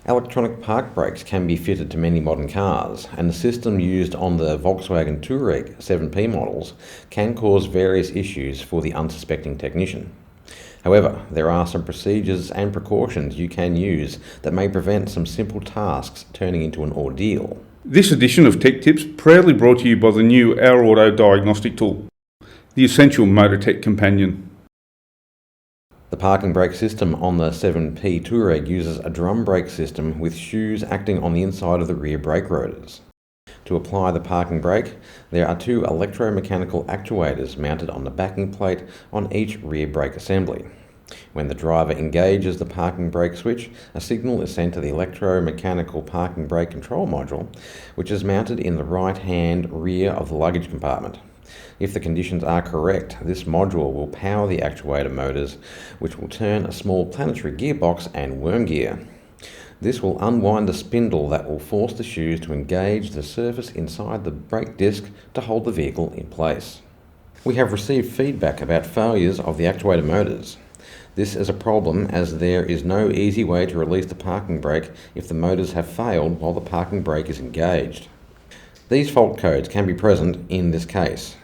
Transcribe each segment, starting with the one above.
Electronic park brakes can be fitted to many modern cars, and the system used on the Volkswagen Touareg 7P models can cause various issues for the unsuspecting technician. However, there are some procedures and precautions you can use that may prevent some simple tasks turning into an ordeal. This edition of Tech Tips proudly brought to you by the new Our Auto diagnostic tool, the essential MotorTech companion. The parking brake system on the 7P Touareg uses a drum brake system with shoes acting on the inside of the rear brake rotors. To apply the parking brake, there are two electromechanical actuators mounted on the backing plate on each rear brake assembly. When the driver engages the parking brake switch, a signal is sent to the electromechanical parking brake control module, which is mounted in the right-hand rear of the luggage compartment. If the conditions are correct, this module will power the actuator motors, which will turn a small planetary gearbox and worm gear. This will unwind the spindle that will force the shoes to engage the surface inside the brake disc to hold the vehicle in place. We have received feedback about failures of the actuator motors. This is a problem as there is no easy way to release the parking brake if the motors have failed while the parking brake is engaged. These fault codes can be present in this case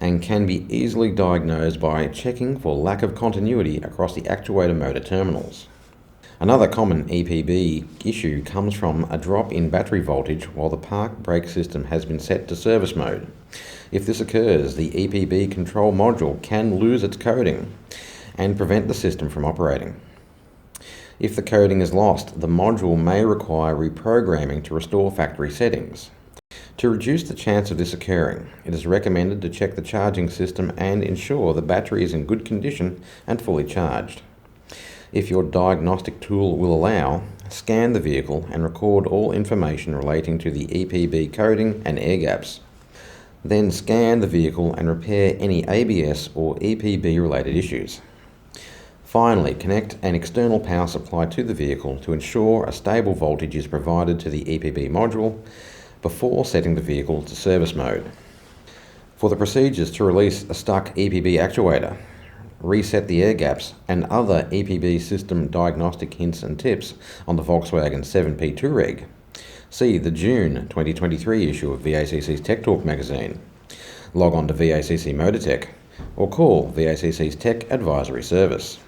and can be easily diagnosed by checking for lack of continuity across the actuator motor terminals. Another common EPB issue comes from a drop in battery voltage while the park brake system has been set to service mode. If this occurs, the EPB control module can lose its coding and prevent the system from operating. If the coding is lost, the module may require reprogramming to restore factory settings. To reduce the chance of this occurring, it is recommended to check the charging system and ensure the battery is in good condition and fully charged. If your diagnostic tool will allow, scan the vehicle and record all information relating to the EPB coding and air gaps. Then scan the vehicle and repair any ABS or EPB related issues. Finally, connect an external power supply to the vehicle to ensure a stable voltage is provided to the EPB module before setting the vehicle to service mode. For the procedures to release a stuck EPB actuator, reset the air gaps, and other EPB system diagnostic hints and tips on the Volkswagen 7P Touareg, see the June 2023 issue of VACC's Tech Talk magazine. Log on to VACC MotorTech or call VACC's Tech Advisory Service.